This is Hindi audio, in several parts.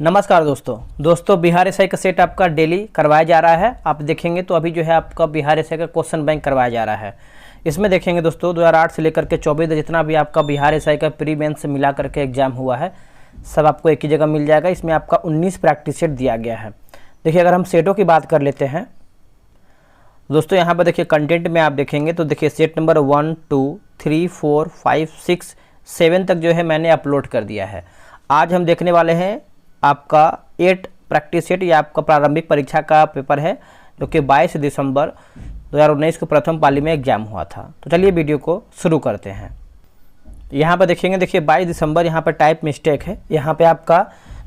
नमस्कार दोस्तों बिहार एसआई का सेट आपका डेली करवाया जा रहा है। आप देखेंगे तो अभी जो है आपका बिहार एसआई का क्वेश्चन बैंक करवाया जा रहा है। इसमें देखेंगे दोस्तों 2008 से लेकर के 24 जितना भी आपका बिहार एसआई का प्री मेंस से मिला करके एग्जाम हुआ है सब आपको एक ही जगह मिल जाएगा। इसमें आपका 19 प्रैक्टिस सेट दिया गया है। देखिए अगर हम सेटों की बात कर लेते हैं दोस्तों, यहाँ पर देखिए कंटेंट में आप देखेंगे तो देखिए सेट नंबर 1, 2, 3, 4, 5, 6, 7 तक जो है मैंने अपलोड कर दिया है। आज हम देखने वाले हैं आपका 8 प्रैक्टिस सेट। या आपका प्रारंभिक परीक्षा का पेपर है जो कि 22 दिसंबर 2019 को प्रथम पाली में एग्जाम हुआ था। तो चलिए वीडियो को शुरू करते हैं। यहाँ पर देखेंगे, देखिए 22 दिसंबर यहाँ पर टाइप मिस्टेक है। यहाँ पे आपका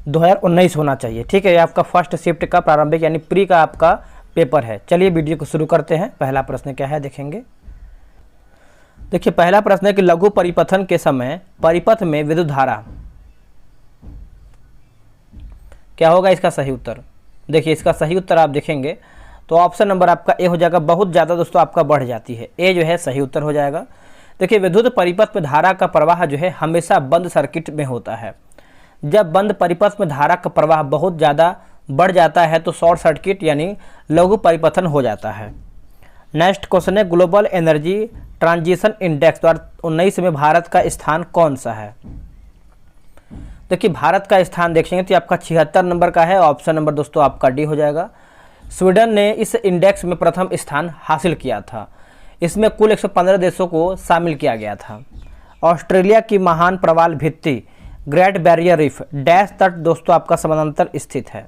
2019 होना चाहिए, ठीक है। ये आपका फर्स्ट शिफ्ट का प्रारंभिक यानी प्री का आपका पेपर है। चलिए वीडियो को शुरू करते हैं। पहला प्रश्न क्या है देखेंगे। देखिए पहला प्रश्न है कि लघु परिपथन के समय परिपथ में विद्युत धारा क्या होगा। इसका सही उत्तर देखिए, इसका सही उत्तर आप देखेंगे तो ऑप्शन नंबर आपका ए हो जाएगा। बहुत ज़्यादा दोस्तों आपका बढ़ जाती है, ए जो है सही उत्तर हो जाएगा। देखिए विद्युत परिपथ में धारा का प्रवाह जो है हमेशा बंद सर्किट में होता है। जब बंद परिपथ में धारा का प्रवाह बहुत ज़्यादा बढ़ जाता है तो शॉर्ट सर्किट यानी लघु परिपथन हो जाता है। नेक्स्ट क्वेश्चन है ग्लोबल एनर्जी ट्रांजिशन इंडेक्स 2019 में भारत का स्थान कौन सा है। देखिए भारत का स्थान देखेंगे तो आपका 76 नंबर का है। ऑप्शन नंबर दोस्तों आपका डी हो जाएगा। स्वीडन ने इस इंडेक्स में प्रथम स्थान हासिल किया था। इसमें कुल 115 देशों को शामिल किया गया था। ऑस्ट्रेलिया की महान प्रवाल भित्ति ग्रेट बैरियर रीफ डैश तट दोस्तों आपका समानांतर स्थित है।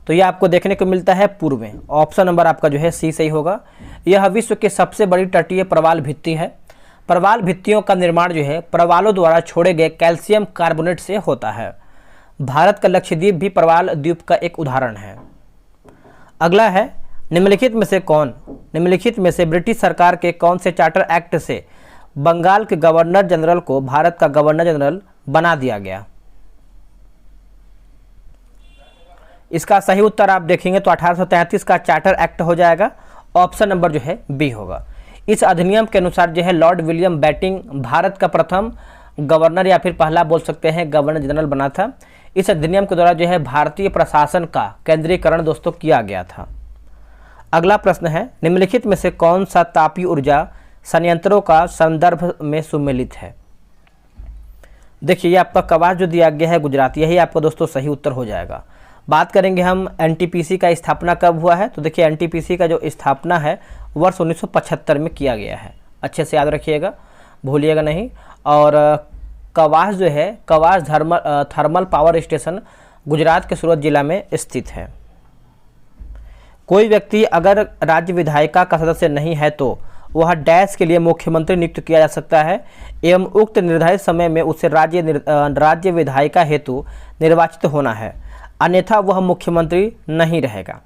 तो यह आपको देखने को मिलता है पूर्व में। ऑप्शन नंबर आपका जो है सी सही होगा। यह विश्व की सबसे बड़ी तटीय प्रवाल भित्ति है। प्रवाल भित्तियों का निर्माण जो है प्रवालों द्वारा छोड़े गए कैल्शियम कार्बोनेट से होता है। भारत का लक्षद्वीप भी प्रवाल द्वीप का एक उदाहरण है। अगला है निम्नलिखित में से ब्रिटिश सरकार के कौन से चार्टर एक्ट से बंगाल के गवर्नर जनरल को भारत का गवर्नर जनरल बना दिया गया। इसका सही उत्तर आप देखेंगे तो 1833 का चार्टर एक्ट हो जाएगा। ऑप्शन नंबर जो है बी होगा। इस अधिनियम के अनुसार जो है लॉर्ड विलियम बेटिंग भारत का प्रथम गवर्नर या फिर पहला बोल सकते हैं गवर्नर जनरल बना था। इस अधिनियम के द्वारा जो है भारतीय प्रशासन का केंद्रीकरण दोस्तों किया गया था। अगला प्रश्न है निम्नलिखित में से कौन सा तापीय ऊर्जा संयंत्रों का संदर्भ में सम्मिलित है। देखिए ये आपका कवास जो दिया गया है गुजरात, यही आपका दोस्तों सही उत्तर हो जाएगा। बात करेंगे हम एनटीपीसी का स्थापना कब हुआ है। तो देखिए एनटीपीसी का जो स्थापना है वर्ष 1975 में किया गया है। अच्छे से याद रखिएगा, भूलिएगा नहीं। और कवास जो है Kawas thermal power station Gujarat के सूरत जिला में स्थित है। कोई व्यक्ति अगर राज्य विधायिका का सदस्य नहीं है तो वह डैश के लिए मुख्यमंत्री नियुक्त किया जा सकता है एवं उक्त निर्धारित समय में उसे राज्य विधायिका हेतु निर्वाचित होना है, अन्यथा वह मुख्यमंत्री नहीं रहेगा।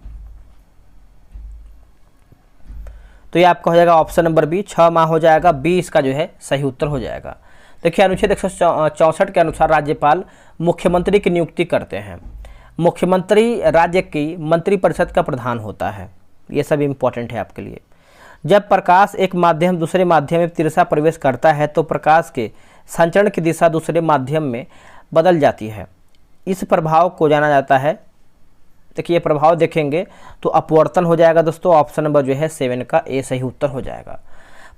तो ये आपका हो जाएगा ऑप्शन नंबर बी 6 माह हो जाएगा। बी इसका जो है सही उत्तर हो जाएगा। देखिए अनुच्छेद 164 के अनुसार राज्यपाल मुख्यमंत्री की नियुक्ति करते हैं। मुख्यमंत्री राज्य की मंत्रिपरिषद का प्रधान होता है। ये सब इम्पोर्टेंट है आपके लिए। जब प्रकाश एक माध्यम दूसरे माध्यम में तिरछा प्रवेश करता है तो प्रकाश के संचरण की दिशा दूसरे माध्यम में बदल जाती है। इस प्रभाव को जाना जाता है। देखिए ये प्रभाव देखेंगे तो अपवर्तन हो जाएगा दोस्तों। ऑप्शन नंबर जो है 7 का ए सही उत्तर हो जाएगा।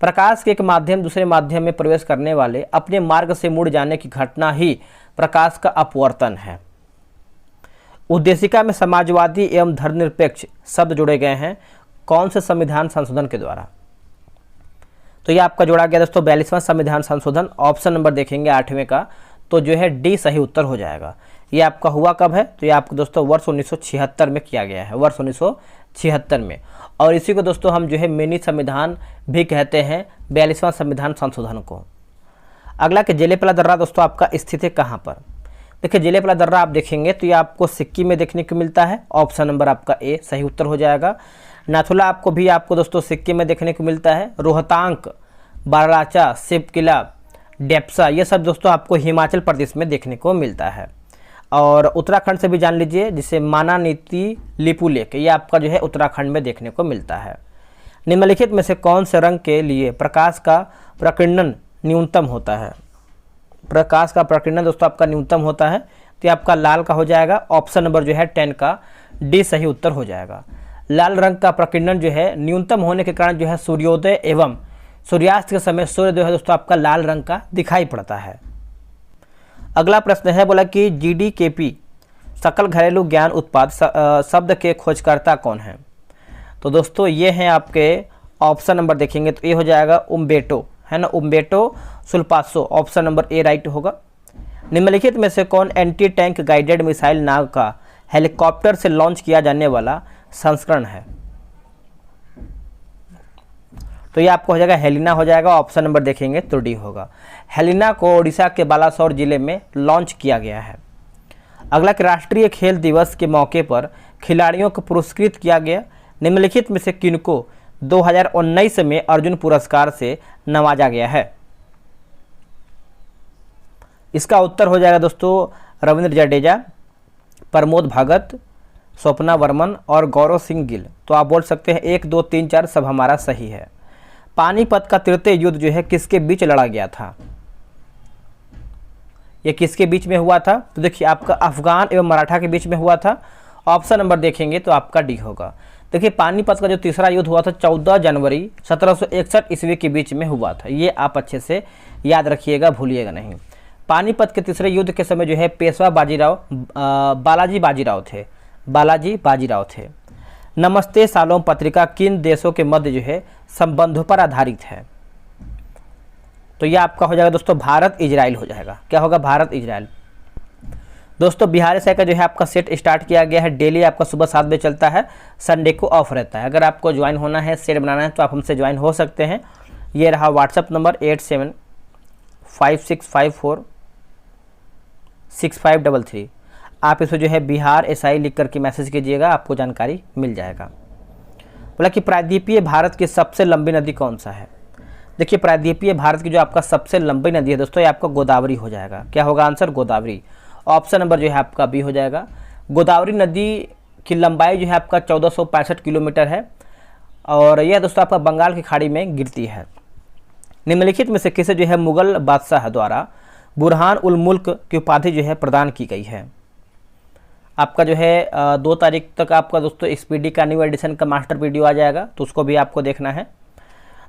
प्रकाश के एक माध्यम दूसरे माध्यम में प्रवेश करने वाले अपने मार्ग से मुड़ जाने की घटना ही प्रकाश का अपवर्तन है। उद्देशिका में समाजवादी एवं धर्मनिरपेक्ष शब्द जोड़े गए हैं कौन से संविधान संशोधन के द्वारा। तो ये आपका जोड़ा गया दोस्तों 42वां संविधान संशोधन। ऑप्शन नंबर देखेंगे 8वें का तो जो है डी सही उत्तर हो जाएगा। ये आपका हुआ कब है तो ये आपको दोस्तों वर्ष 1976 में किया गया है, वर्ष 1976 में। और इसी को दोस्तों हम जो है मिनी संविधान भी कहते हैं 42वां संविधान संशोधन को। अगला कि जेलेपला दर्रा दोस्तों आपका स्थित है कहाँ पर। देखिए जेलेपला दर्रा आप देखेंगे तो ये आपको सिक्किम में देखने को मिलता है। ऑप्शन नंबर आपका ए सही उत्तर हो जाएगा। नाथुला आपको भी आपको दोस्तों सिक्किम में देखने को मिलता है। रोहतांग, बाराचा, शिवकिला, डेप्सा ये सब दोस्तों आपको हिमाचल प्रदेश में देखने को मिलता है। और उत्तराखंड से भी जान लीजिए जिसे मानानीति लिपू लेक, ये आपका जो है उत्तराखंड में देखने को मिलता है। निम्नलिखित में से कौन से रंग के लिए प्रकाश का प्रकीर्णन न्यूनतम होता है। प्रकाश का प्रकीर्णन दोस्तों आपका न्यूनतम होता है तो ये आपका लाल का हो जाएगा। ऑप्शन नंबर जो है 10 का डी सही उत्तर हो जाएगा। लाल रंग का प्रकीर्णन जो है न्यूनतम होने के कारण जो है सूर्योदय एवं सूर्यास्त के समय सूर्य जो है दोस्तों आपका लाल रंग का दिखाई पड़ता है। अगला प्रश्न है, बोला कि GDKP सकल घरेलू ज्ञान उत्पाद शब्द के खोजकर्ता कौन है? तो दोस्तों ये हैं आपके ऑप्शन नंबर देखेंगे तो ये हो जाएगा उम्बेटो, है ना, उम्बेटो सुल्पासो, ऑप्शन नंबर ए राइट होगा। निम्नलिखित में से कौन एंटी टैंक गाइडेड मिसाइल नाग का हेलीकॉप्टर से लॉन्च किया जाने वाला संस्करण है? तो ये आपको हो जाएगा हेलिना हो जाएगा। ऑप्शन नंबर देखेंगे तो डी होगा। हेलिना को ओडिशा के बालासोर जिले में लॉन्च किया गया है। अगला कि राष्ट्रीय खेल दिवस के मौके पर खिलाड़ियों को पुरस्कृत किया गया। निम्नलिखित में से किनको 2019 में अर्जुन पुरस्कार से नवाजा गया है? इसका उत्तर हो जाएगा दोस्तों रविंद्र जडेजा, प्रमोद भगत, स्वप्ना वर्मन और गौरव सिंह गिल। तो आप बोल सकते हैं 1, 2, 3, 4 सब हमारा सही है। पानीपत का तृतीय युद्ध जो है किसके बीच लड़ा गया था? ये किसके बीच में हुआ था? तो देखिए आपका अफगान एवं मराठा के बीच में हुआ था। ऑप्शन नंबर देखेंगे तो आपका डी होगा। देखिए पानीपत का जो तीसरा युद्ध हुआ था 14 जनवरी 1761 ईस्वी के बीच में हुआ था। ये आप अच्छे से याद रखिएगा, भूलिएगा नहीं। पानीपत के तीसरे युद्ध के समय जो है पेशवा बालाजी बाजीराव थे। नमस्ते सालोम पत्रिका किन देशों के मध्य जो है संबंधों पर आधारित है? तो यह आपका हो जाएगा दोस्तों भारत इजराइल हो जाएगा। क्या होगा? भारत इजराइल। दोस्तों बिहार से का जो है आपका सेट स्टार्ट किया गया है। डेली आपका सुबह 7 बजे चलता है, संडे को ऑफ रहता है। अगर आपको ज्वाइन होना है, सेट बनाना है तो आप हमसे ज्वाइन हो सकते हैं। ये रहा व्हाट्सअप नंबर 8756546533। आप इसमें जो है बिहार SI लिख करके मैसेज कीजिएगा, आपको जानकारी मिल जाएगा। बोला कि प्रायद्वीपीय भारत की सबसे लंबी नदी कौन सा है? देखिए प्रायद्वीपीय भारत की जो आपका सबसे लंबी नदी है दोस्तों ये आपका गोदावरी हो जाएगा। क्या होगा आंसर? गोदावरी। ऑप्शन नंबर जो है आपका बी हो जाएगा। गोदावरी नदी की लंबाई जो है आपका 1465 किलोमीटर है और यह दोस्तों आपका बंगाल की खाड़ी में गिरती है। निम्नलिखित में से किसे जो है मुगल बादशाह द्वारा बुरहान उल मुल्क की उपाधि जो है प्रदान की गई है? आपका जो है 2 तारीख तक आपका दोस्तों स्पीडी का न्यू एडिशन का मास्टर वीडियो आ जाएगा, तो उसको भी आपको देखना है।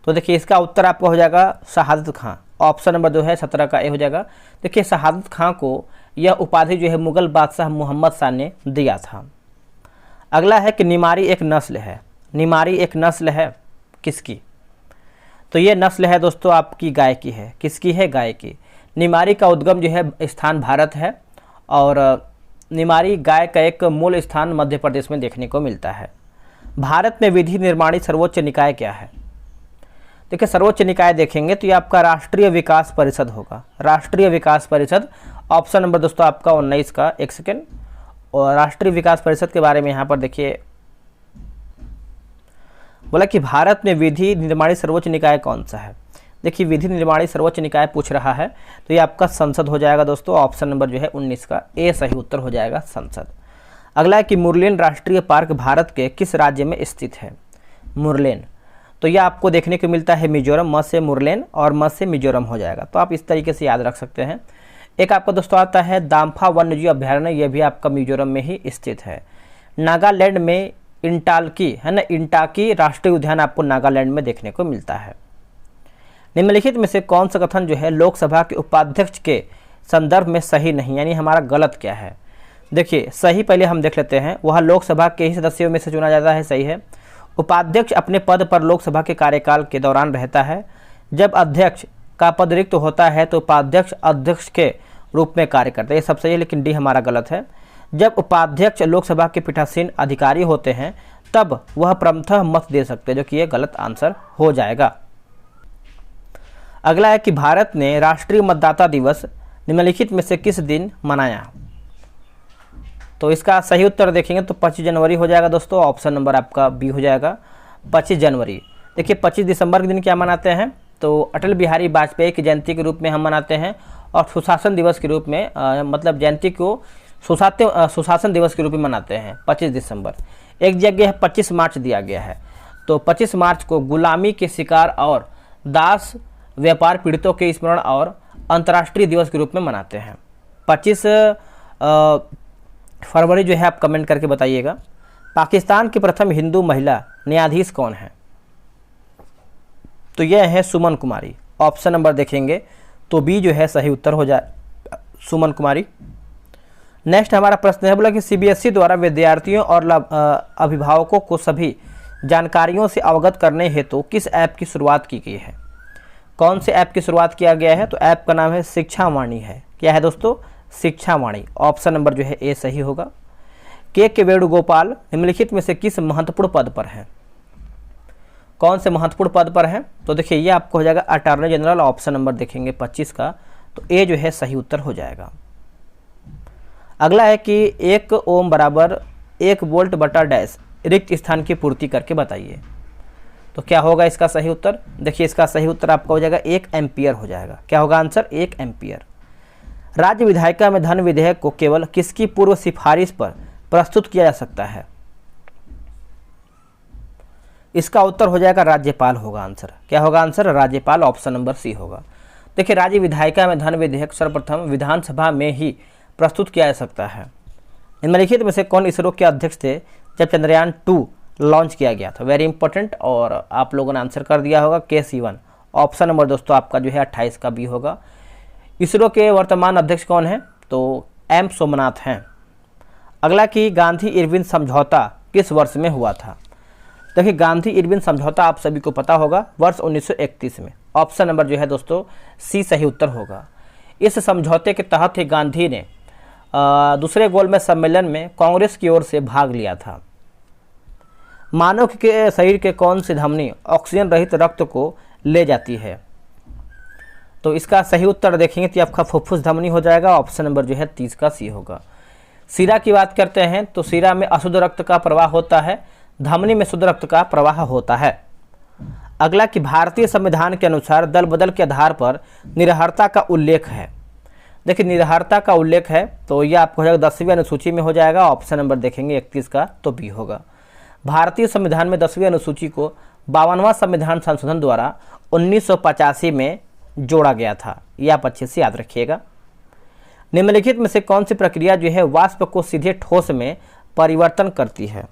तो देखिए इसका उत्तर आपका हो जाएगा शहादत खां। ऑप्शन नंबर जो है 17 का ए हो जाएगा। देखिए शहादत खां को यह उपाधि जो है मुगल बादशाह मोहम्मद शाह ने दिया था। अगला है कि निमारी एक नस्ल है। निमारी एक नस्ल है किसकी? तो ये नस्ल है दोस्तों आपकी गाय की है। किसकी है? गाय की। निमारी का उद्गम जो है स्थान भारत है और निमारी गाय का एक मूल स्थान मध्य प्रदेश में देखने को मिलता है। भारत में विधि निर्माणी सर्वोच्च निकाय क्या है? देखिए सर्वोच्च निकाय देखेंगे तो ये आपका राष्ट्रीय विकास परिषद होगा। राष्ट्रीय विकास परिषद। ऑप्शन नंबर दोस्तों आपका 19 का। एक सेकेंड, और राष्ट्रीय विकास परिषद के बारे में यहाँ पर देखिए बोला कि भारत में विधि निर्माणी सर्वोच्च निकाय कौन सा है? देखिए विधि निर्माणी सर्वोच्च निकाय पूछ रहा है तो ये आपका संसद हो जाएगा दोस्तों। ऑप्शन नंबर जो है 19 का ए सही उत्तर हो जाएगा, संसद। अगला है कि मुरलेन राष्ट्रीय पार्क भारत के किस राज्य में स्थित है? मुरलेन, तो यह आपको देखने को मिलता है मिजोरम। म से मुरलेन और म से मिजोरम हो जाएगा, तो आप इस तरीके से याद रख सकते हैं। एक आपका दोस्तों आता है दाम्फा वन्यजीव अभ्यारण्य, यह भी आपका मिजोरम में ही स्थित है। नागालैंड में इंटाल्की है ना, इंटाकी राष्ट्रीय उद्यान आपको नागालैंड में देखने को मिलता है। निम्नलिखित में से कौन सा कथन जो है लोकसभा के उपाध्यक्ष के संदर्भ में सही नहीं, यानी हमारा गलत क्या है? देखिए सही पहले हम देख लेते हैं। वह लोकसभा के ही सदस्यों में से चुना जाता है, सही है। उपाध्यक्ष अपने पद पर लोकसभा के कार्यकाल के दौरान रहता है। जब अध्यक्ष का पद रिक्त होता है तो उपाध्यक्ष अध्यक्ष के रूप में कार्य करता है, ये सब सही है, लेकिन डी हमारा गलत है। जब उपाध्यक्ष लोकसभा के पीठासीन अधिकारी होते हैं तब वह क्रमशः मत दे सकते हैं, जो कि ये गलत आंसर हो जाएगा। अगला है कि भारत ने राष्ट्रीय मतदाता दिवस निम्नलिखित में से किस दिन मनाया? तो इसका सही उत्तर देखेंगे तो 25 जनवरी हो जाएगा दोस्तों। ऑप्शन नंबर आपका बी हो जाएगा, 25 जनवरी। देखिए 25 दिसंबर के दिन क्या मनाते हैं? तो अटल बिहारी वाजपेयी की जयंती के रूप में हम मनाते हैं और सुशासन दिवस के रूप में मतलब जयंती को सुशासन दिवस के रूप में मनाते हैं 25 दिसंबर। एक जगह 25 मार्च दिया गया है, तो 25 मार्च को गुलामी के शिकार और दास व्यापार पीड़ितों के स्मरण और अंतर्राष्ट्रीय दिवस के रूप में मनाते हैं। 25 फरवरी जो है आप कमेंट करके बताइएगा। पाकिस्तान की प्रथम हिंदू महिला न्यायाधीश कौन है? तो यह है सुमन कुमारी। ऑप्शन नंबर देखेंगे तो बी जो है सही उत्तर हो जाए, सुमन कुमारी। नेक्स्ट हमारा प्रश्न है, बोला कि सीबीएसई द्वारा विद्यार्थियों और अभिभावकों को सभी जानकारियों से अवगत करने हेतु किस ऐप की शुरुआत की गई है? कौन से ऐप की शुरुआत किया गया है? तो ऐप का नाम है शिक्षा वाणी है। क्या है दोस्तों? शिक्षा वाणी। ऑप्शन नंबर जो है ए सही होगा। के वेणुगोपाल निम्नलिखित में से किस महत्वपूर्ण पद पर हैं? कौन से महत्वपूर्ण पद पर हैं? तो देखिए ये आपको हो जाएगा अटॉर्नी जनरल। ऑप्शन नंबर देखेंगे 25 का, तो ए जो है सही उत्तर हो जाएगा। अगला है कि 1 ओम बराबर 1 वोल्ट बटा डैश रिक्त स्थान की पूर्ति करके बताइए। तो क्या होगा इसका सही उत्तर? देखिए इसका सही उत्तर आपका हो जाएगा 1 एम्पियर हो जाएगा। क्या होगा आंसर? 1 एम्पियर। राज्य विधायिका में धन विधेयक को केवल किसकी पूर्व सिफारिश पर प्रस्तुत किया जा सकता है? इसका उत्तर हो जाएगा राज्यपाल होगा आंसर। क्या होगा आंसर? राज्यपाल। ऑप्शन नंबर सी होगा। देखिए राज्य विधायिका में धन विधेयक सर्वप्रथम विधानसभा में ही प्रस्तुत किया जा सकता है। निम्नलिखित में से कौन इसरो के अध्यक्ष थे जब चंद्रयान 2 लॉन्च किया गया था? वेरी इंपॉर्टेंट, और आप लोगों ने आंसर कर दिया होगा के सिवन। ऑप्शन नंबर दोस्तों आपका जो है 28 का बी होगा। इसरो के वर्तमान अध्यक्ष कौन है? तो एम सोमनाथ हैं। अगला कि गांधी इरविन समझौता किस वर्ष में हुआ था? देखिए गांधी इरविन समझौता आप सभी को पता होगा वर्ष 1931 में। ऑप्शन नंबर जो है दोस्तों सी सही उत्तर होगा। इस समझौते के तहत ही गांधी ने दूसरे गोलमेज सम्मेलन में कांग्रेस की ओर से भाग लिया था। मानव के शरीर के कौन सी धमनी ऑक्सीजन रहित रक्त को ले जाती है? तो इसका सही उत्तर देखेंगे तो आपका फुफ्फुस धमनी हो जाएगा। ऑप्शन नंबर जो है 30 का सी होगा। सीरा की बात करते हैं तो सीरा में अशुद्ध रक्त का प्रवाह होता है, धमनी में शुद्ध रक्त का प्रवाह होता है। अगला कि भारतीय संविधान के अनुसार दल बदल के आधार पर निरहरता का उल्लेख है। देखिए निरहरता का उल्लेख है तो यह आपको हो जाएगा 10वीं अनुसूची में हो जाएगा। ऑप्शन नंबर देखेंगे 31 का, तो बी होगा। भारतीय संविधान में 10वीं अनुसूची को 52वां संविधान संशोधन द्वारा 1985 में जोड़ा गया था। यह आप अच्छे से याद रखिएगा। निम्नलिखित में से कौन सी प्रक्रिया जो है वाष्प को सीधे ठोस में परिवर्तन करती है?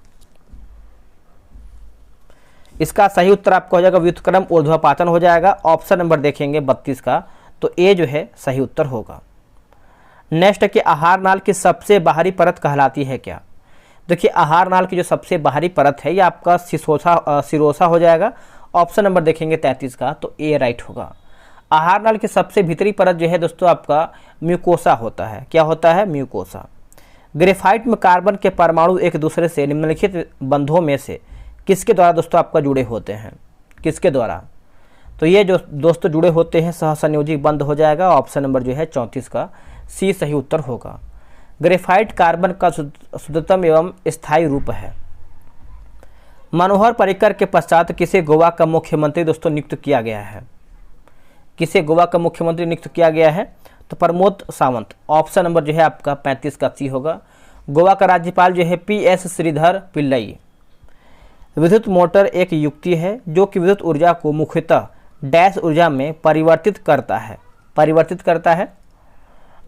इसका सही उत्तर आपका हो जाएगा व्युत्क्रम ऊर्ध्वपातन हो जाएगा। ऑप्शन नंबर देखेंगे 32 का, तो ए जो है सही उत्तर होगा। नेक्स्ट है कि आहार नाल की सबसे बाहरी परत कहलाती है क्या? देखिए आहार नाल की जो सबसे बाहरी परत है ये आपका सिरोसा हो जाएगा। ऑप्शन नंबर देखेंगे 33 का, तो ए राइट होगा। आहार नाल की सबसे भीतरी परत जो है दोस्तों आपका म्यूकोसा होता है। क्या होता है? म्यूकोसा। ग्रेफाइट में कार्बन के परमाणु एक दूसरे से निम्नलिखित बंधों में से किसके द्वारा दोस्तों आपका जुड़े होते हैं? किसके द्वारा? तो ये जो दोस्तों जुड़े होते हैं सहसंयोजी बंध हो जाएगा। ऑप्शन नंबर जो है 34 का सी सही उत्तर होगा। ग्रेफाइट कार्बन का शुद्धतम एवं स्थायी रूप है। मनोहर पर्रिकर के पश्चात किसे गोवा का मुख्यमंत्री दोस्तों नियुक्त किया गया है? किसे गोवा का मुख्यमंत्री नियुक्त किया गया है? तो प्रमोद सावंत। ऑप्शन नंबर जो है आपका 35 का सी होगा। गोवा का राज्यपाल जो है PS श्रीधर पिल्लई। विद्युत मोटर एक युक्ति है जो कि विद्युत ऊर्जा को मुख्यतः डैश ऊर्जा में परिवर्तित करता है।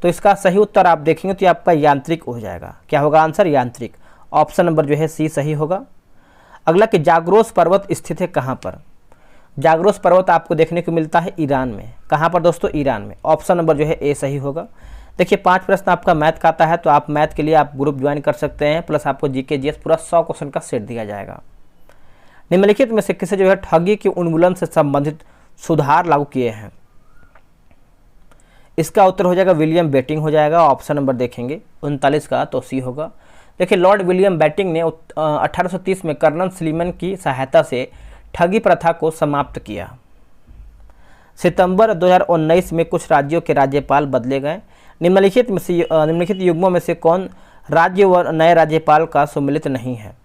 तो इसका सही उत्तर आप देखेंगे तो आपका यांत्रिक हो जाएगा। क्या होगा आंसर? यांत्रिक। ऑप्शन नंबर जो है सी सही होगा। अगला कि जाग्रोस पर्वत स्थित है कहाँ पर? जाग्रोस पर्वत आपको देखने को मिलता है ईरान में। कहाँ पर दोस्तों? ईरान में। ऑप्शन नंबर जो है ए सही होगा। देखिए 5 प्रश्न आपका मैथ का आता है तो आप मैथ के लिए आप ग्रुप ज्वाइन कर सकते हैं, प्लस आपको जीके जीएस पूरा 100 क्वेश्चन का सेट दिया जाएगा। निम्नलिखित में से किसे जो है ठगी के उन्मूलन से संबंधित सुधार लागू किए हैं? इसका उत्तर हो जाएगा विलियम बेटिंग हो जाएगा। ऑप्शन नंबर देखेंगे 39 का, तो सी होगा। देखिए लॉर्ड विलियम बेटिंग ने 1830 में कर्नल स्लीमन की सहायता से ठगी प्रथा को समाप्त किया। सितंबर 2019 में कुछ राज्यों के राज्यपाल बदले गए। निम्नलिखित युग्मों में से कौन राज्य व नए राज्यपाल का सम्मिलित नहीं है?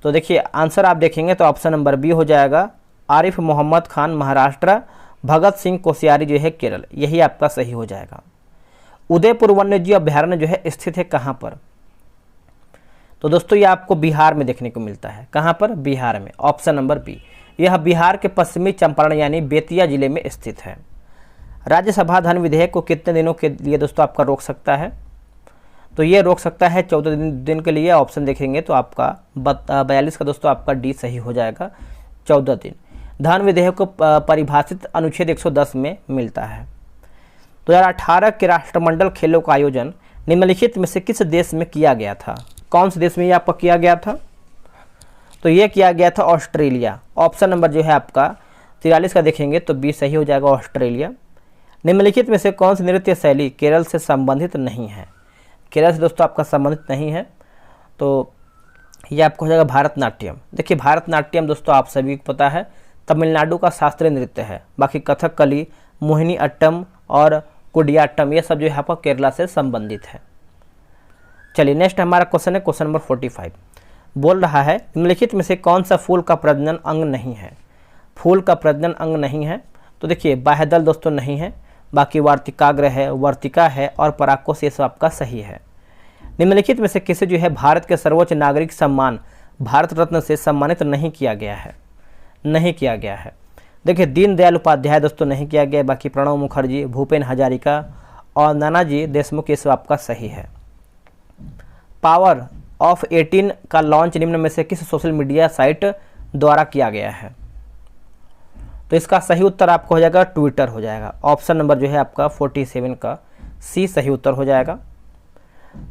तो देखिए आंसर आप देखेंगे तो ऑप्शन नंबर बी हो जाएगा। आरिफ मोहम्मद खान महाराष्ट्र, भगत सिंह कोश्यारी जो है केरल। यही आपका सही हो जाएगा। उदयपुर वन्यजीव अभ्यारण्य जो है स्थित है कहाँ पर? तो दोस्तों ये आपको बिहार में देखने को मिलता है। कहाँ पर? बिहार में। Option number B. यह बिहार के पश्चिमी चंपारण यानी बेतिया जिले में स्थित है। राज्यसभा धन विधेयक को कितने दिनों के लिए दोस्तों आपका रोक सकता है? तो ये रोक सकता है 14 दिन के लिए। ऑप्शन देखेंगे तो आपका 42 का दोस्तों आपका डी सही हो जाएगा, 14 दिन। धन विधेयक को परिभाषित अनुच्छेद 110 में मिलता है। 2018 के राष्ट्रमंडल खेलों का आयोजन निम्नलिखित में से किस देश में किया गया था? कौन से देश में ये आपका किया गया था? तो ये किया गया था ऑस्ट्रेलिया। ऑप्शन नंबर जो है आपका 43 का देखेंगे तो बी सही हो जाएगा, ऑस्ट्रेलिया। निम्नलिखित में से कौन सी नृत्य शैली केरल से संबंधित नहीं है? केरल से दोस्तों आपका संबंधित नहीं है, तो ये आपको हो जाएगा भारतनाट्यम। देखिए भारतनाट्यम दोस्तों आप सभी को पता है तमिलनाडु का शास्त्रीय नृत्य है। बाकी कथकली, मोहिनी अट्टम और कुडियाट्टम ये सब जो है आपका केरला से संबंधित है। चलिए नेक्स्ट हमारा क्वेश्चन है क्वेश्चन नंबर 45। बोल रहा है निम्नलिखित में से कौन सा फूल का प्रजनन अंग नहीं है? फूल का प्रजनन अंग नहीं है तो देखिए बाह्यदल दोस्तों नहीं है, बाकी वार्तिकाग्र है, वर्तिका है और पराकोश ये सब आपका सही है। निम्नलिखित में से किसे जो है भारत के सर्वोच्च नागरिक सम्मान भारत रत्न से सम्मानित नहीं किया गया है? नहीं किया गया है। देखिए दीनदयाल उपाध्याय दोस्तों नहीं किया गया, बाकी प्रणब मुखर्जी, भूपेन हजारिका और नानाजी देशमुख ये सब आपका सही है। पावर ऑफ 18 का लॉन्च निम्न में से किस सोशल मीडिया साइट द्वारा किया गया है? तो इसका सही उत्तर आपको हो जाएगा ट्विटर हो जाएगा। ऑप्शन नंबर जो है आपका 47 का सी सही उत्तर हो जाएगा।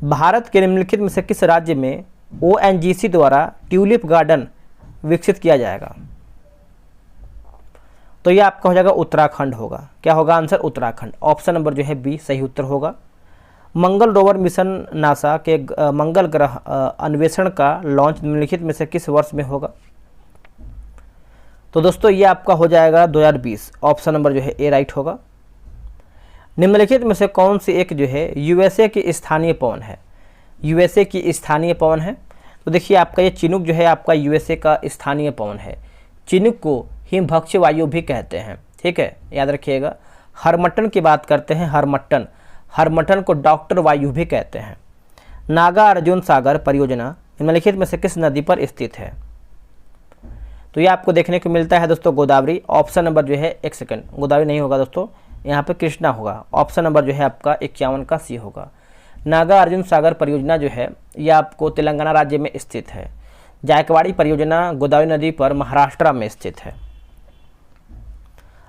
भारत के निम्नलिखित में से किस राज्य में ONGC द्वारा ट्यूलिप गार्डन विकसित किया जाएगा? तो ये आपका हो जाएगा उत्तराखंड होगा। क्या होगा आंसर? उत्तराखंड। ऑप्शन नंबर जो है बी सही उत्तर होगा। मंगल रोवर मिशन नासा के मंगल ग्रह अन्वेषण का लॉन्च निम्नलिखित में से किस वर्ष में होगा? तो दोस्तों ये आपका हो जाएगा 2020। ऑप्शन नंबर जो है ए राइट होगा। निम्नलिखित में से कौन सी एक जो है USA की स्थानीय पवन है? USA की स्थानीय पवन है तो देखिए आपका ये चिनूक जो है आपका USA का स्थानीय पवन है। चिनूक को हिमभक्षी वायु भी कहते हैं, ठीक है, याद रखिएगा। हरमट्टन की बात करते हैं, हरमट्टन को डॉक्टर वायु भी कहते हैं। नागा अर्जुन सागर परियोजना निम्नलिखित में से किस नदी पर स्थित है? तो ये आपको देखने को मिलता है दोस्तों गोदावरी। ऑप्शन नंबर जो है एक सेकंड, गोदावरी नहीं होगा दोस्तों, यहाँ पे कृष्णा होगा। ऑप्शन नंबर जो है आपका 51 का सी होगा। नागा अर्जुन सागर परियोजना जो है ये आपको तेलंगाना राज्य में स्थित है। जायकवाड़ी परियोजना गोदावरी नदी पर महाराष्ट्र में स्थित है।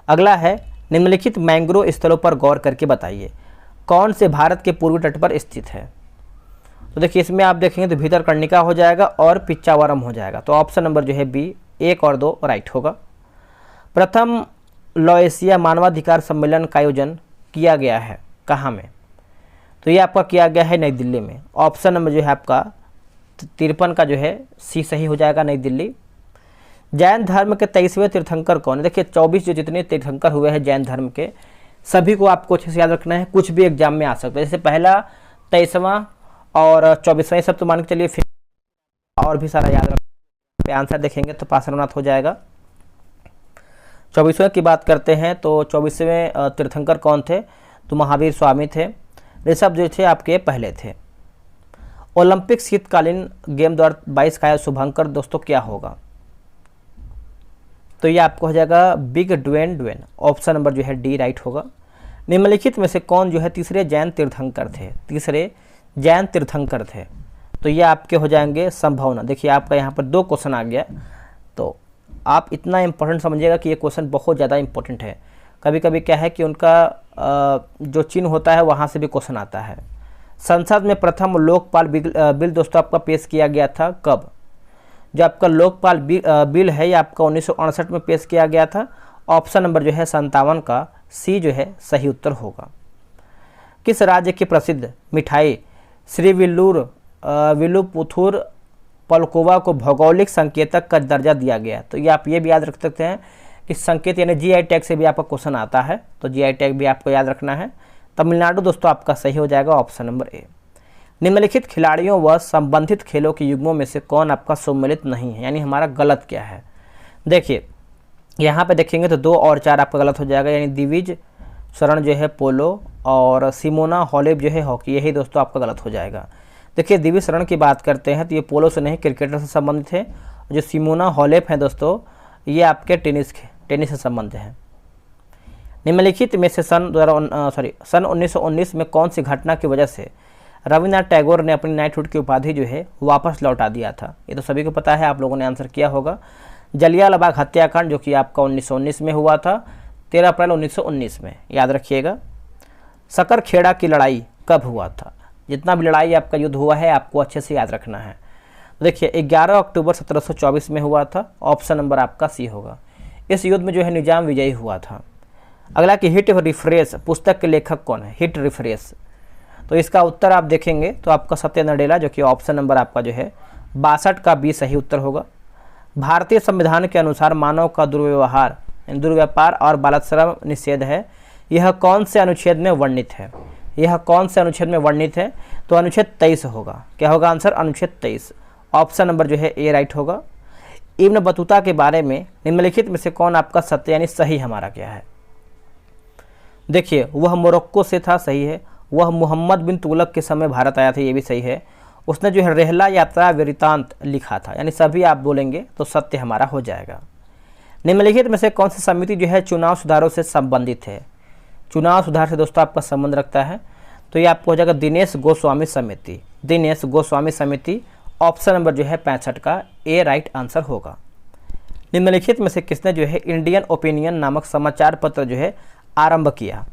अगला है निम्नलिखित मैंग्रोव स्थलों पर गौर करके बताइए कौन से भारत के पूर्वी तट पर स्थित है? तो देखिए इसमें आप देखेंगे तो भीतरकर्णिका हो जाएगा और पिच्चावरम हो जाएगा। तो ऑप्शन नंबर जो है बी 1 और 2 राइट होगा। प्रथम लॉएशिया मानवाधिकार सम्मेलन का आयोजन किया गया है कहाँ में? तो ये आपका किया गया है नई दिल्ली में। ऑप्शन नंबर जो है आपका 53 का जो है सी सही हो जाएगा, नई दिल्ली। जैन धर्म के 23वें तीर्थंकर कौन है? देखिए 24 जो जितने तीर्थंकर हुए हैं जैन धर्म के सभी को आपको अच्छे से याद रखना है, कुछ भी एग्जाम में आ सकता है। जैसे पहला 23वां और 24वां सब तो मान के चलिए, फिर और भी सारा याद रख आंसर देखेंगे तो पार्श्वनाथ हो जाएगा। 24वें की बात करते हैं तो 24वें तीर्थंकर कौन थे? तो महावीर स्वामी थे। ऋषभ जो थे आपके पहले थे। ओलंपिक शीतकालीन गेम 2022 का शुभांकर दोस्तों क्या होगा? तो ये आपको हो जाएगा बिग ड्वेन। ऑप्शन नंबर जो है डी राइट होगा। निम्नलिखित में से कौन जो है तीसरे जैन तीर्थंकर थे? तो ये आपके हो जाएंगे संभावना। देखिए आपका यहाँ पर 2 क्वेश्चन आ गया, तो आप इतना इंपॉर्टेंट समझिएगा कि ये क्वेश्चन बहुत ज़्यादा इंपॉर्टेंट है। कभी कभी क्या है कि उनका जो चिन्ह होता है वहाँ से भी क्वेश्चन आता है। संसद में प्रथम लोकपाल बिल दोस्तों आपका पेश किया गया था कब? जो आपका लोकपाल बिल है ये आपका 1968 में पेश किया गया था। ऑप्शन नंबर जो है 57 का सी जो है सही उत्तर होगा। किस राज्य की प्रसिद्ध मिठाई श्री विल्लुपुथुर पलकोवा को भौगोलिक संकेतक का दर्जा दिया गया? तो ये आप ये भी याद रख सकते हैं कि संकेत यानी GI टैग से भी आपका क्वेश्चन आता है, तो GI टैग भी आपको याद रखना है। तमिलनाडु दोस्तों आपका सही हो जाएगा, ऑप्शन नंबर ए। निम्नलिखित खिलाड़ियों व संबंधित खेलों के युग्मों में से कौन आपका सम्मिलित नहीं है, यानी हमारा गलत क्या है? देखिए यहाँ पे देखेंगे तो 2 और 4 आपका गलत हो जाएगा, यानी दिविज शरण जो है पोलो और सिमोना हॉलेप जो है हॉकी, यही दोस्तों आपका गलत हो जाएगा। देखिए दिविज शरण की बात करते हैं तो ये पोलो से नहीं क्रिकेटर से संबंधित है। जो सिमोना हॉलेप हैं दोस्तों ये आपके टेनिस से संबंधित हैं। निम्नलिखित में से सन 1919 में कौन सी घटना की वजह से रविन्द्रनाथ टैगोर ने अपनी नाइटहुड की उपाधि जो है वापस लौटा दिया था। ये तो सभी को पता है, आप लोगों ने आंसर किया होगा। जलियांवाला बाग हत्याकांड जो कि आपका 1919 में हुआ था, 13 अप्रैल 1919 में, याद रखिएगा। सकरखेड़ा की लड़ाई कब हुआ था? जितना भी लड़ाई आपका युद्ध हुआ है आपको अच्छे से याद रखना है। देखिए 11 अक्टूबर 1724 में हुआ था, ऑप्शन नंबर आपका सी होगा। इस युद्ध में जो है निजाम विजयी हुआ था। अगला कि हिट रिफ्रेश पुस्तक के लेखक कौन है? हिट रिफ्रेश, तो इसका उत्तर आप देखेंगे तो आपका सत्य नडेला, जो कि ऑप्शन नंबर आपका जो है 62 का बी सही उत्तर होगा। भारतीय संविधान के अनुसार मानव का दुर्व्यवहार, दुर्व्यापार और बालश्रम निषेध है, यह कौन से अनुच्छेद में वर्णित है? यह कौन से अनुच्छेद में वर्णित है? तो अनुच्छेद 23 होगा। क्या होगा आंसर? अनुच्छेद 23, ऑप्शन नंबर जो है ए राइट होगा। इब्न बतूता के बारे में निम्नलिखित में से कौन आपका सत्य यानी सही हमारा क्या है? देखिए वह मोरक्को से था, सही है। वह मोहम्मद बिन तुगलक के समय भारत आया था, ये भी सही है। उसने जो है रहला यात्रा वृत्तांत लिखा था, यानी सभी आप बोलेंगे तो सत्य हमारा हो जाएगा। निम्नलिखित में से कौन सी समिति जो है चुनाव सुधारों से संबंधित है? चुनाव सुधार से दोस्तों आपका संबंध रखता है, तो ये आपको हो जाएगा दिनेश गोस्वामी समिति। दिनेश गोस्वामी समिति, ऑप्शन नंबर जो है 65 का ए राइट आंसर होगा। निम्नलिखित में से किसने जो है इंडियन ओपिनियन नामक समाचार पत्र जो है आरंभ किया?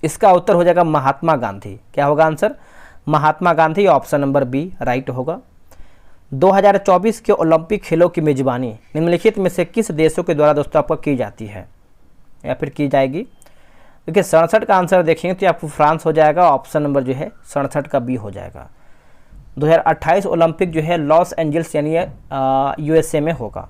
इसका उत्तर हो जाएगा महात्मा गांधी। क्या होगा answer? Mahatma Gandhi, option number B right होगा। 2024 के ओलंपिक खेलों की मेजबानी निम्नलिखित में से किस देशों के द्वारा दोस्तों आपको की जाती है या फिर की जाएगी? देखिए 67 का आंसर देखेंगे तो आपको फ्रांस हो जाएगा, ऑप्शन नंबर जो है 67 का बी हो जाएगा। 2028 ओलंपिक जो है लॉस एंजल्स यानी यूएसए में होगा।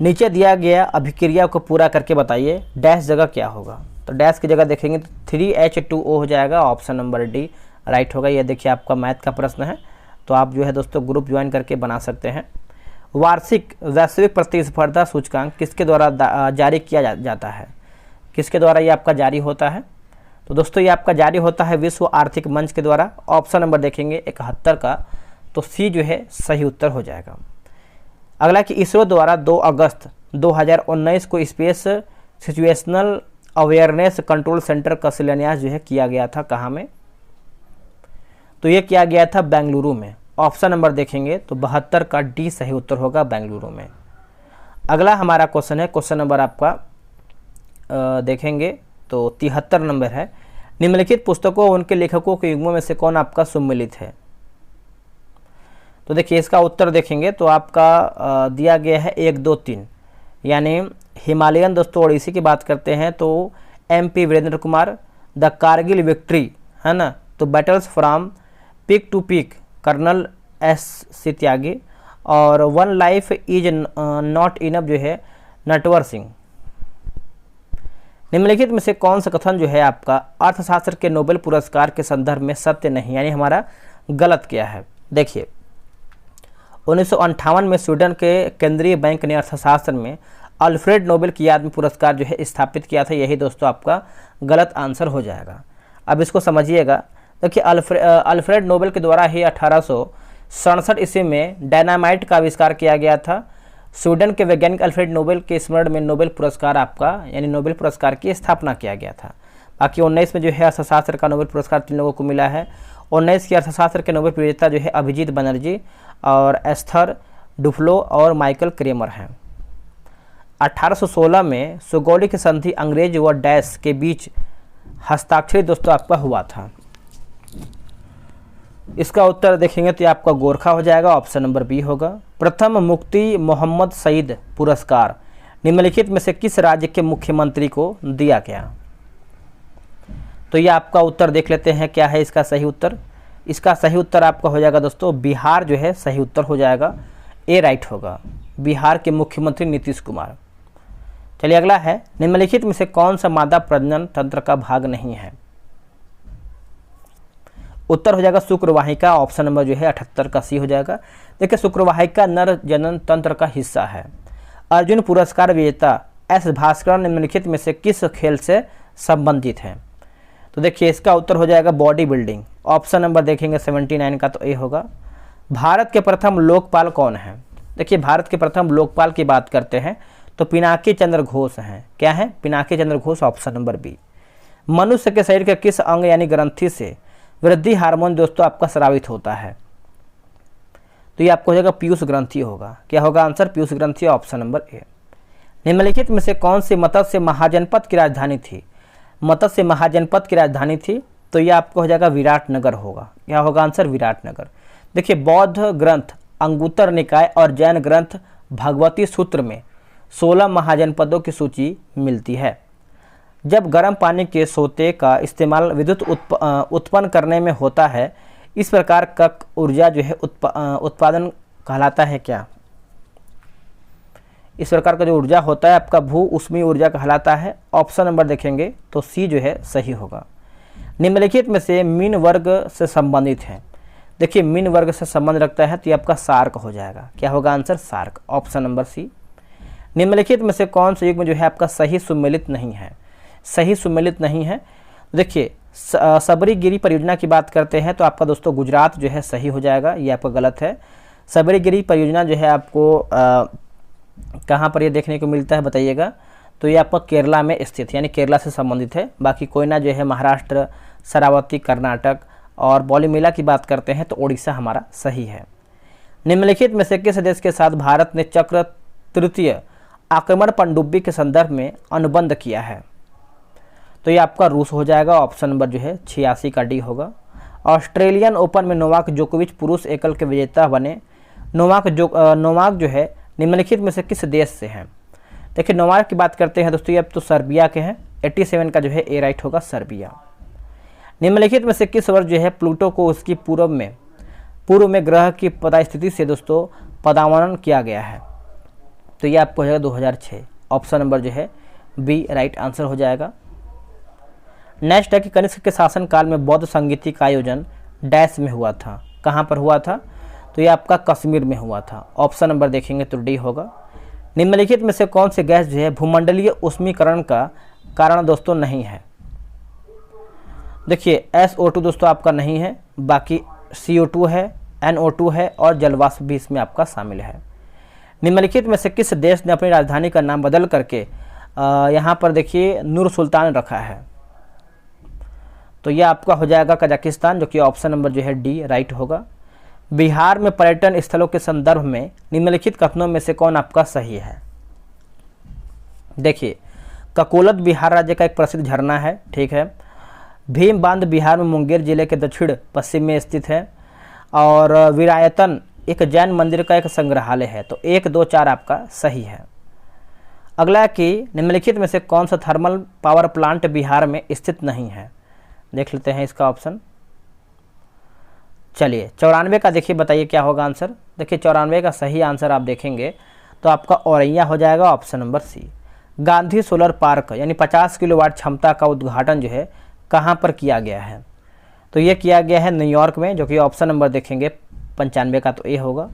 नीचे दिया गया अभिक्रिया को पूरा करके बताइए डैश जगह क्या होगा? तो डैश की जगह देखेंगे तो 3H2O हो जाएगा, ऑप्शन नंबर डी राइट होगा। ये देखिए आपका मैथ का प्रश्न है, तो आप जो है दोस्तों ग्रुप ज्वाइन करके बना सकते हैं। वार्षिक वैश्विक प्रतिस्पर्धा सूचकांक किसके द्वारा जारी किया जाता है? किसके द्वारा ये आपका जारी होता है? तो दोस्तों ये आपका जारी होता है विश्व आर्थिक मंच के द्वारा, ऑप्शन नंबर देखेंगे 71 का, तो सी जो है सही उत्तर हो जाएगा। अगला कि इसरो द्वारा 2 अगस्त 2019 को space situational awareness control centre का शिलान्यास जो है किया गया था, कहाँ में? तो ये किया गया था बेंगलुरु में, ऑप्शन नंबर देखेंगे तो 72 का डी सही उत्तर होगा, बेंगलुरु में। अगला हमारा क्वेश्चन है, क्वेश्चन नंबर आपका देखेंगे तो 73 नंबर है। निम्नलिखित पुस्तकों उनके लेखकों के युग्मों में से कौन आपका सम्मिलित है? तो देखिए इसका उत्तर देखेंगे तो आपका दिया गया है 1, 2, 3, यानी हिमालयन दोस्तों ओडिसी की बात करते हैं तो MP Virendra Kumar, the Kargil victory है ना, तो battles from peak to peak colonel S.C. Tyagi, और one life is not enough जो है नटवर सिंह। निम्नलिखित में से कौन सा कथन जो है आपका अर्थशास्त्र के नोबेल पुरस्कार के संदर्भ में सत्य नहीं, यानी हमारा गलत क्या है? देखिए 1958 में स्वीडन के केंद्रीय बैंक ने अर्थशास्त्र में अल्फ्रेड नोबेल की याद में पुरस्कार जो है स्थापित किया था, यही दोस्तों आपका गलत आंसर हो जाएगा। अब इसको समझिएगा। देखिए अल्फ्रेड नोबेल के द्वारा ही 1867 ईस्वी में डायनामाइट का आविष्कार किया गया था। स्वीडन के वैज्ञानिक अल्फ्रेड नोबेल के स्मरण में नोबेल पुरस्कार आपका यानी नोबेल पुरस्कार की स्थापना किया गया था। बाकी 19 में जो है अर्थशास्त्र का नोबेल पुरस्कार 3 लोगों को मिला है। 19 के अर्थशास्त्र के नोबेल विजेता जो है अभिजीत बनर्जी और एस्थर डुफ्लो और माइकल क्रेमर हैं। 1816 में सुगौली की संधि अंग्रेज व डैश के बीच हस्ताक्षरित दोस्तों आपका हुआ था। इसका उत्तर देखेंगे तो आपका गोरखा हो जाएगा, ऑप्शन नंबर बी होगा। प्रथम मुफ्ती मोहम्मद सईद पुरस्कार निम्नलिखित में से किस राज्य के मुख्यमंत्री को दिया गया? तो ये आपका उत्तर देख लेते हैं क्या है इसका सही उत्तर। इसका सही उत्तर आपका हो जाएगा दोस्तों बिहार जो है सही उत्तर हो जाएगा, ए राइट होगा। बिहार के मुख्यमंत्री नीतीश कुमार। चलिए अगला है, निम्नलिखित में से कौन सा मादा प्रजनन तंत्र का भाग नहीं है? उत्तर हो जाएगा शुक्रवाहिका, ऑप्शन नंबर जो है 78 का सी हो जाएगा। देखिए शुक्रवाहिका नर जनन तंत्र का हिस्सा है। अर्जुन पुरस्कार विजेता एस भास्कर निम्नलिखित में से किस खेल से संबंधित है? तो देखिए इसका उत्तर हो जाएगा बॉडी बिल्डिंग, ऑप्शन नंबर देखेंगे 79 का तो ए होगा। भारत के प्रथम लोकपाल कौन है? देखिए भारत के प्रथम लोकपाल की बात करते हैं तो पिनाकी चंद्र घोष हैं। क्या है? Pinaki Chandra Ghosh, option number B. मनुष्य के शरीर के किस अंग यानी ग्रंथि से वृद्धि हार्मोन दोस्तों आपका स्रावित होता है? तो ये आपको हो जाएगा पीयूष ग्रंथि होगा। क्या होगा आंसर? पीयूष ग्रंथि, ऑप्शन नंबर ए। निम्नलिखित में से कौन सी मत्स्य महाजनपद की राजधानी थी? मत्स्य महाजनपद की राजधानी थी, तो ये आपको हो जाएगा विराटनगर होगा। क्या होगा आंसर? विराटनगर। देखिए, बौद्ध ग्रंथ अंगुत्तर निकाय और जैन ग्रंथ भगवती सूत्र में 16 महाजनपदों की सूची मिलती है। जब गर्म पानी के सोते का इस्तेमाल विद्युत उत्पन्न करने में होता है, इस प्रकार का ऊर्जा जो है उत्पादन कहलाता है क्या? इस प्रकार का जो ऊर्जा होता है आपका भू ऊष्मीय ऊर्जा कहलाता है। ऑप्शन नंबर देखेंगे तो सी जो है सही होगा। निम्नलिखित में से मीन वर्ग से संबंधित है। देखिए, मीन वर्ग से संबंध रखता है तो ये आपका सार्क हो जाएगा। क्या होगा answer? SAARC, option number C. निम्नलिखित में से कौन सा युग्म जो है आपका सही सुमेलित नहीं है? सही सुमेलित नहीं है। देखिए, सबरीगिरी परियोजना की बात करते हैं तो आपका दोस्तों गुजरात जो है सही हो जाएगा, ये आपका गलत है। सबरीगिरी परियोजना जो है आपको कहाँ पर ये देखने को मिलता है बताइएगा? तो ये आपका केरला में स्थित, यानी केरला से संबंधित है। बाकी कोयना जो है महाराष्ट्र, शरावती कर्नाटक, और बॉलीमेला की बात करते हैं तो ओडिशा हमारा सही है। निम्नलिखित में से किस देश के साथ भारत ने चक्र तृतीय आक्रमण पनडुब्बी के संदर्भ में अनुबंध किया है? तो ये आपका रूस हो जाएगा। ऑप्शन नंबर जो है 86 का डी होगा। ऑस्ट्रेलियन ओपन में नोवाक जोकोविच पुरुष एकल के विजेता बने। नोवाक जो है निम्नलिखित में से किस देश से हैं? देखिए, नोवाक की बात करते हैं दोस्तों, ये अब तो सर्बिया के हैं। 87 का जो है ए राइट होगा, सर्बिया। निम्नलिखित में से किस वर्ष जो है प्लूटो को उसकी पूर्व में ग्रह की पदास्थिति से दोस्तों पदावनन किया गया है? तो ये आपको हो जाएगा 2006। ऑप्शन नंबर जो है बी राइट आंसर हो जाएगा। नेक्स्ट है कि कनिष्क के शासनकाल में बौद्ध संगीति का आयोजन डैश में हुआ था? कहाँ पर हुआ था? तो ये आपका कश्मीर में हुआ था। ऑप्शन नंबर देखेंगे तो डी होगा। निम्नलिखित में से कौन सी गैस जो है भूमंडलीय ऊष्मीकरण का कारण दोस्तों नहीं है? देखिए, SO2 दोस्तों आपका नहीं है, बाकी CO2 है, NO2 है और जलवाष्प भी इसमें आपका शामिल है। निम्नलिखित में से किस देश ने अपनी राजधानी का नाम बदल करके यहाँ पर देखिए नूर सुल्तान रखा है? तो यह आपका हो जाएगा कजाकिस्तान, जो कि ऑप्शन नंबर जो है डी राइट होगा। बिहार में पर्यटन स्थलों के संदर्भ में निम्नलिखित कथनों में से कौन आपका सही है? देखिए, ककोलत बिहार राज्य का एक प्रसिद्ध झरना है, ठीक है। भीम बांध बिहार में मुंगेर जिले के दक्षिण पश्चिम में स्थित है। और वीरायतन एक जैन मंदिर का एक संग्रहालय है। तो 1, 2, 4 आपका सही है। अगला कि निम्नलिखित में से कौन सा थर्मल पावर प्लांट बिहार में स्थित नहीं है? देख लेते हैं इसका ऑप्शन। चलिए, 94 का देखिए, बताइए क्या होगा आंसर। देखिए, 94 का सही आंसर आप देखेंगे तो आपका औरैया हो जाएगा, option number C. Gandhi solar park यानी 50 किलोवाट क्षमता का उद्घाटन जो है कहाँ पर किया गया है? तो ये किया गया है न्यूयॉर्क में, जो कि ऑप्शन नंबर देखेंगे 95 का तो ए होगा।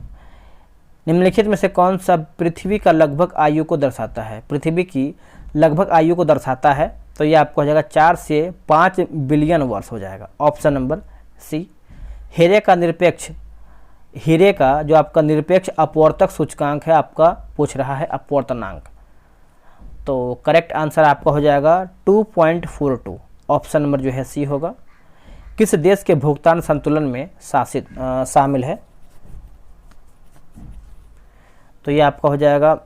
निम्नलिखित में से कौन सा पृथ्वी का लगभग आयु को दर्शाता है? पृथ्वी की लगभग आयु को दर्शाता है, तो ये आपको हो जाएगा 4 से 5 बिलियन वर्ष हो जाएगा, ऑप्शन नंबर सी। हीरे का जो आपका निरपेक्ष अपवर्तक सूचकांक है आपका पूछ रहा है अपवर्तनांक, तो करेक्ट आंसर आपका हो जाएगा 2.42, ऑप्शन नंबर जो है सी होगा। किस देश के भुगतान संतुलन में शामिल है? तो ये आपका हो जाएगा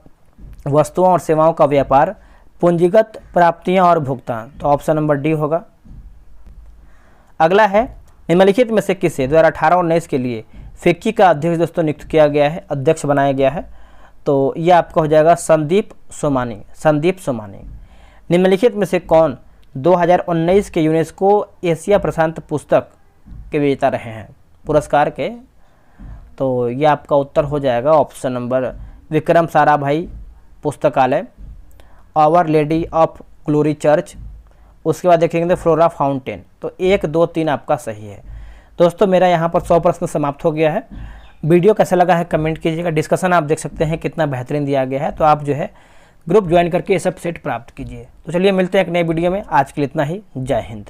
वस्तुओं और सेवाओं का व्यापार, पूंजीगत प्राप्तियां और भुगतान, तो ऑप्शन नंबर डी होगा। अगला है निम्नलिखित में से किसे 2018-19 के लिए फिक्की का अध्यक्ष दोस्तों नियुक्त किया गया है, अध्यक्ष बनाया गया है? तो यह आपका हो जाएगा संदीप सोमानी। निम्नलिखित में से कौन 2019 के यूनेस्को एशिया प्रशांत पुस्तक के विजेता रहे हैं पुरस्कार के? तो यह आपका उत्तर हो जाएगा ऑप्शन नंबर विक्रम साराभाई पुस्तकालय, Our Lady of Glory Church, उसके बाद देखेंगे फ्लोरा फाउंटेन। तो 1, 2, 3 आपका सही है। दोस्तों, मेरा यहाँ पर 100 प्रश्न समाप्त हो गया है। वीडियो कैसा लगा है कमेंट कीजिएगा। डिस्कशन आप देख सकते हैं कितना बेहतरीन दिया गया है, तो आप जो है ग्रुप ज्वाइन करके ये सब सेट प्राप्त कीजिए। तो चलिए मिलते हैं एक नए वीडियो में, आज के लिए इतना ही। जय हिंद।